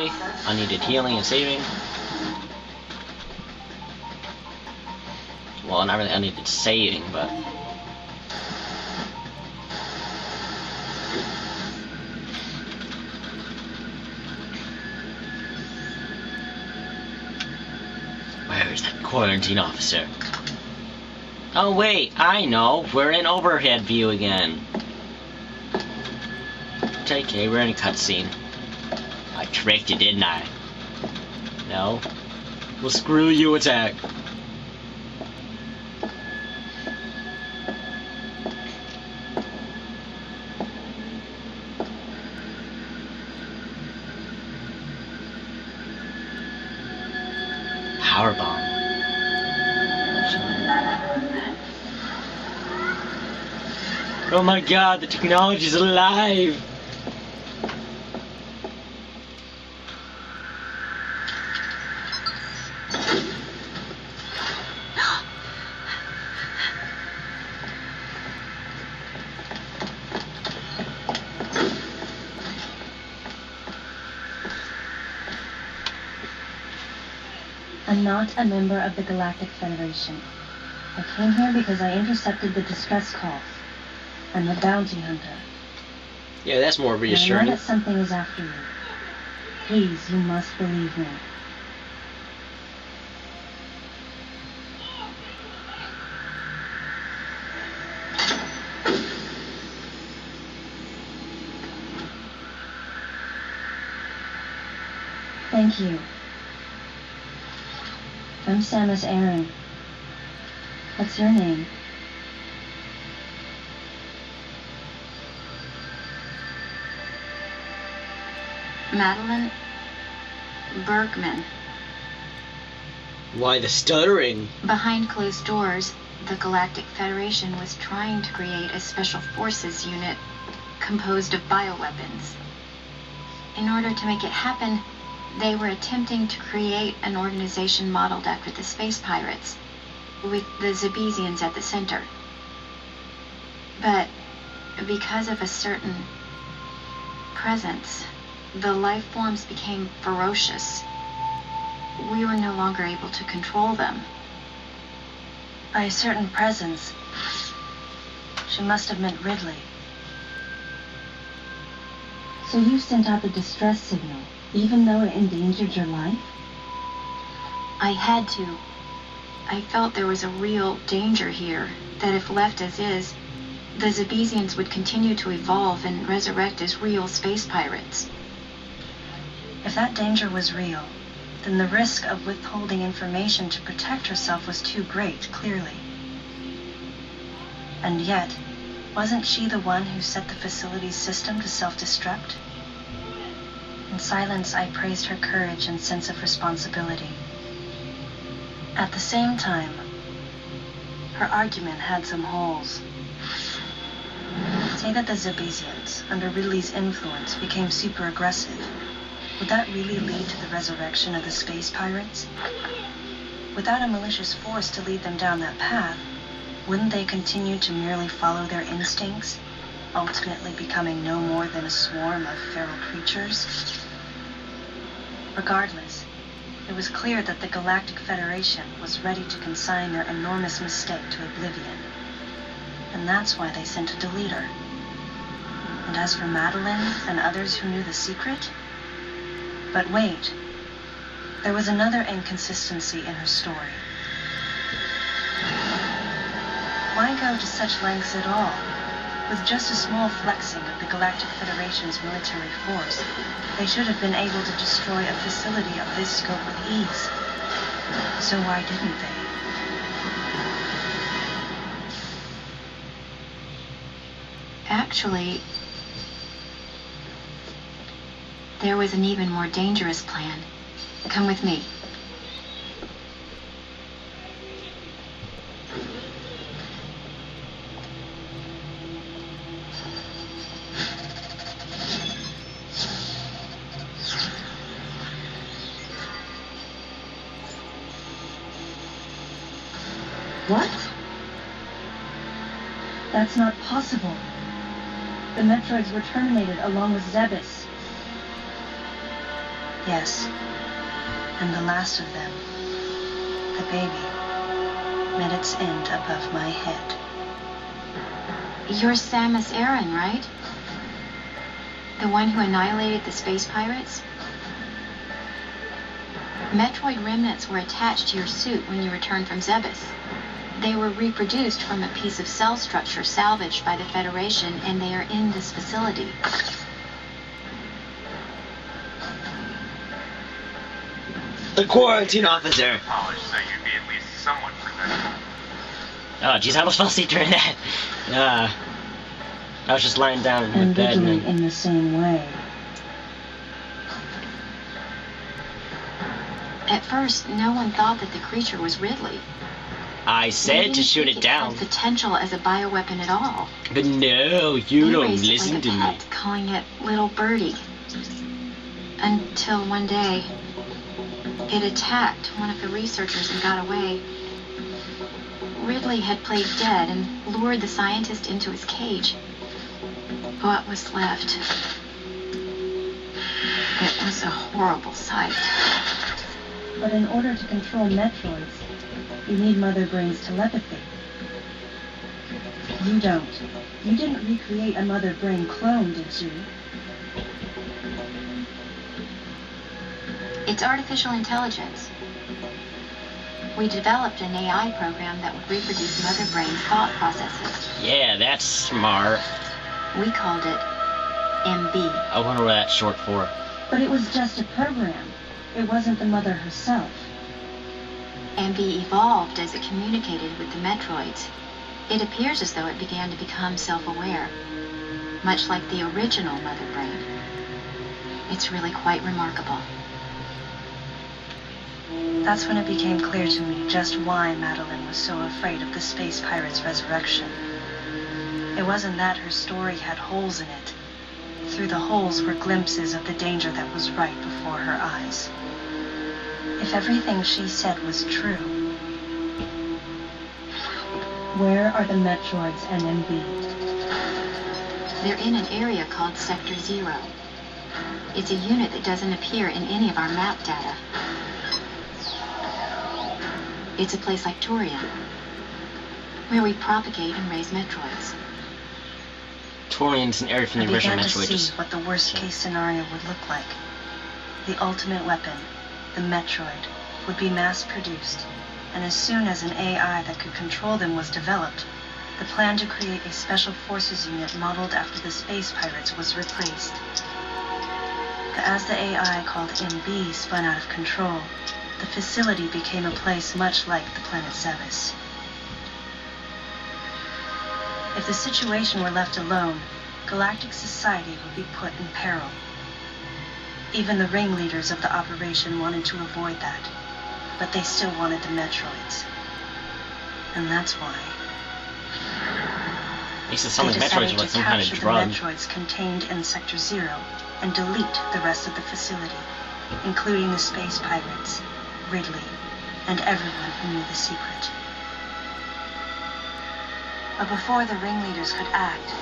Okay, I needed healing and saving. Well, not really, I needed saving, but... Where's that quarantine officer? Oh wait, I know! We're in overhead view again. It's okay, we're in a cutscene. I tricked you, didn't I? No? Well, screw you, attack! Powerbomb. Oh my god, the technology's alive! I'm not a member of the Galactic Federation. I came here because I intercepted the distress calls. I'm a bounty hunter. Yeah, that's more And reassuring. I know that something is after you. Please, you must believe me. Thank you. I'm Samus Aran. What's your name? Madeline Bergman. Why the stuttering? Behind closed doors, the Galactic Federation was trying to create a special forces unit composed of bioweapons. In order to make it happen, they were attempting to create an organization modeled after the space pirates, with the Zebesians at the center. But because of a certain presence, the life forms became ferocious. We were no longer able to control them. By a certain presence, she must have meant Ridley. So you sent out the distress signal, even though it endangered your life? I had to. I felt there was a real danger here, that if left as is, the Zebesians would continue to evolve and resurrect as real space pirates. If that danger was real, then the risk of withholding information to protect herself was too great, clearly. And yet, wasn't she the one who set the facility's system to self-destruct? In silence, I praised her courage and sense of responsibility. At the same time, her argument had some holes. Say that the Zebesians, under Ridley's influence, became super aggressive. Would that really lead to the resurrection of the space pirates? Without a malicious force to lead them down that path, wouldn't they continue to merely follow their instincts, ultimately becoming no more than a swarm of feral creatures? Regardless, it was clear that the Galactic Federation was ready to consign their enormous mistake to oblivion. And that's why they sent a deleter. And as for Madeline and others who knew the secret... But wait, there was another inconsistency in her story. Why go to such lengths at all? With just a small flexing of the Galactic Federation's military force, they should have been able to destroy a facility of this scope with ease. So why didn't they? Actually, there was an even more dangerous plan. Come with me. What? That's not possible. The Metroids were terminated along with Zebes. Yes. And the last of them, the baby, met its end above my head. You're Samus Aran, right? The one who annihilated the space pirates? Metroid remnants were attached to your suit when you returned from Zebes. They were reproduced from a piece of cell structure salvaged by the Federation, and they are in this facility. The quarantine officer! Polish, so you'd be at least somewhat presentable. Oh, jeez, I was supposed to see during that. I was just lying down in the bed. And in the same way. At first, no one thought that the creature was Ridley. I said to shoot it down. It had potential as a bioweapon at all. But no, you don't raised it listen like a to me. pet, calling it Little Birdie. Until one day, it attacked one of the researchers and got away. Ridley had played dead and lured the scientist into his cage. What was left? It was a horrible sight. But in order to control Metroids, you need Mother Brain's telepathy. You don't. You didn't recreate a Mother Brain clone, did you? It's artificial intelligence. We developed an AI program that would reproduce Mother Brain's thought processes. Yeah, that's smart. We called it MB. I wonder what that's short for. But it was just a program. It wasn't the mother herself. MB evolved as it communicated with the Metroids. It appears as though it began to become self-aware, much like the original Mother Brain. It's really quite remarkable. That's when it became clear to me just why Madeline was so afraid of the space pirate's resurrection. It wasn't that her story had holes in it. Through the holes were glimpses of the danger that was right before her eyes. If everything she said was true, where are the Metroids and MB? They're in an area called Sector 0. It's a unit that doesn't appear in any of our map data. It's a place like Turian, where we propagate and raise Metroids. Turian's an area from the original Metroid. I began to see what the worst-case scenario would look like. The ultimate weapon, the Metroid, would be mass-produced, and as soon as an AI that could control them was developed, the plan to create a special forces unit modeled after the space pirates was replaced. But as the AI called MB spun out of control, the facility became a place much like the planet Zebes. If the situation were left alone, galactic society would be put in peril. Even the ringleaders of the operation wanted to avoid that, but they still wanted the Metroids. And that's why He said some of they the Metroids decided were like to some kind of capture drug. the Metroids contained in Sector 0 and delete the rest of the facility, including the space pirates, Ridley, and everyone who knew the secret. But before the ringleaders could act,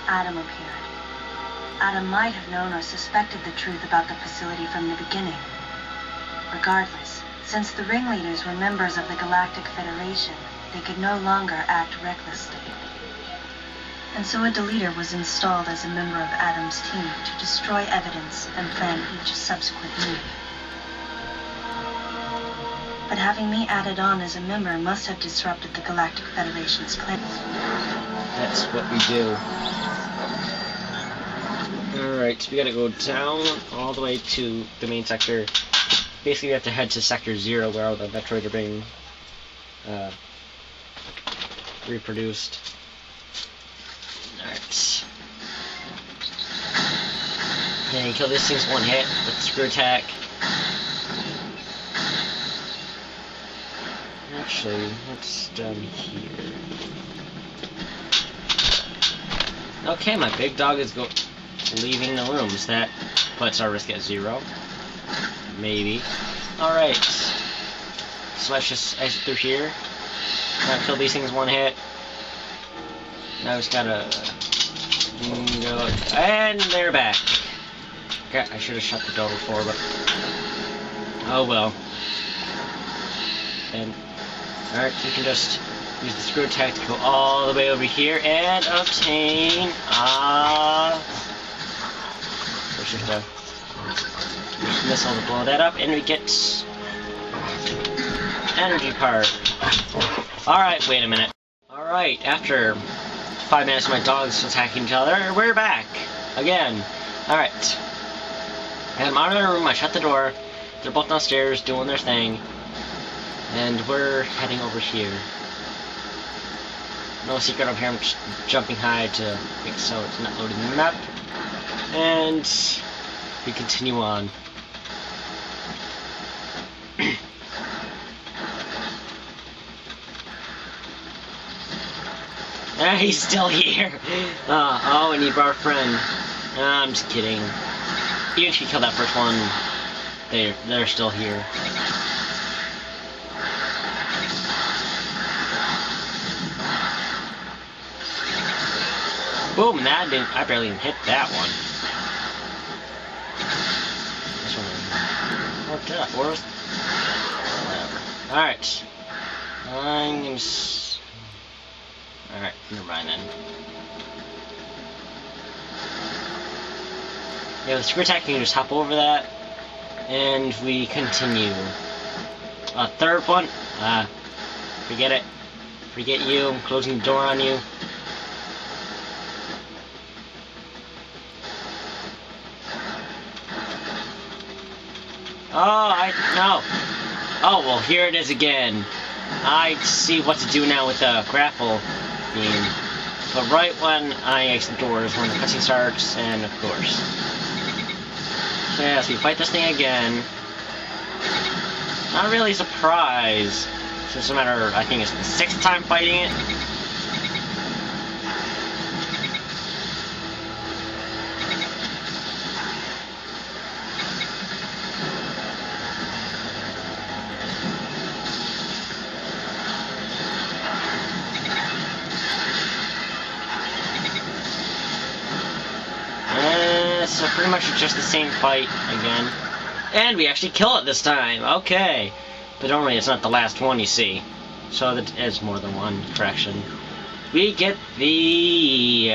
Adam appeared. Adam might have known or suspected the truth about the facility from the beginning. Regardless, since the ringleaders were members of the Galactic Federation, they could no longer act recklessly. And so a deleter was installed as a member of Adam's team to destroy evidence and plan each subsequent move. But having me added on as a member must have disrupted the Galactic Federation's plan. That's what we do. Alright, so we gotta go down all the way to the main sector. Basically, we have to head to Sector 0 where all the Metroids are being reproduced. Alright. Yeah, you kill this thing's one hit with the screw attack. Actually, what's down here? Okay, my big dog is leaving the room. Is that puts our risk at 0? Maybe. Alright. So let's just exit through here. Not kill these things one hit. Now we just gotta go. And they're back. Okay, I should have shut the door before, but oh well. And alright, you can just use the screw attack to go all the way over here and obtain there's just a missile to blow that up, and we get energy part. Alright, wait a minute. Alright, after 5 minutes of my dogs attacking each other, we're back again. Alright. I'm out of the room, I shut the door. They're both downstairs doing their thing. And we're heading over here. No secret up here, I'm just jumping high to make so it's not loading the map. And we continue on. He's still here. Oh, and he brought a friend. I'm just kidding. Even if you kill that first one, they're still here. Boom! I barely even hit that one. This one. What the? Where was? Whatever. All right. I'm gonna. Alright, never mind then. Yeah, with screw attack, you can just hop over that. And we continue. Third one. Forget it. Forget you. I'm closing the door on you. Oh, no. Oh, well, here it is again. I see what to do now with the grapple beam. But right when I exit the doors, when the cutscene starts, and of course. So yes, we fight this thing again. Not really surprised. It's just a matter of, I think it's the 6th time fighting it. So pretty much it's just the same fight again. And we actually kill it this time. Okay. But don't worry, it's not the last one, you see. So that is more than one. Correction. We get the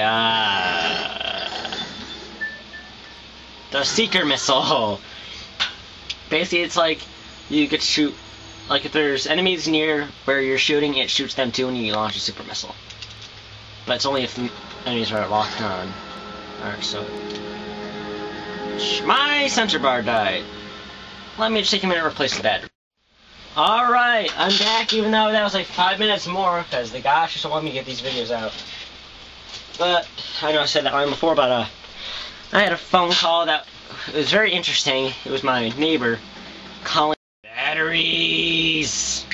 Seeker Missile. Basically, it's like you get to shoot. Like if there's enemies near where you're shooting, it shoots them too, and you launch a super missile. But it's only if the enemies are locked on. Alright, so. My sensor bar died. Let me just take a minute to replace the battery. Alright, I'm back, even though that was like 5 minutes more, because the gosh just want me to get these videos out. But, I know I said that line before, but I had a phone call that was very interesting. It was my neighbor calling batteries.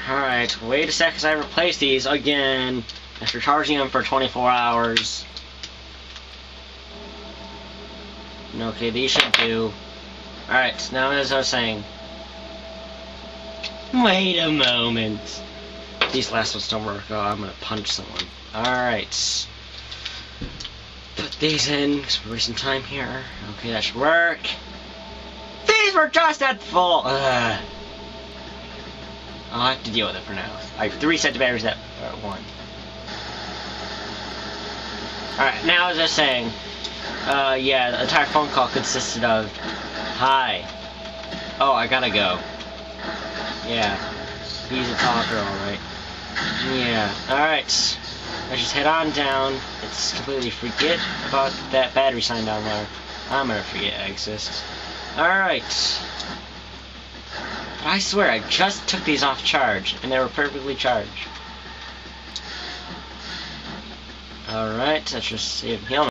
Alright, wait a sec, because I replaced these again after charging them for 24 hours. Okay, these should do. Alright, now as I was saying. Wait a moment. These last ones don't work. Oh, I'm gonna punch someone. Alright. Put these in, because we're wasting time here. Okay, that should work. These were just at full. I'll have to deal with it for now. I have to reset the batteries at 1. Alright, now as I was saying. Yeah, the entire phone call consisted of, hi. Oh, I gotta go. Yeah. He's a talker, alright. Yeah, alright. Let's just head on down. Let's completely forget about that battery sign down there. I'm gonna forget it exists. Alright. But I swear, I just took these off charge, and they were perfectly charged. Alright, let's just see if he'll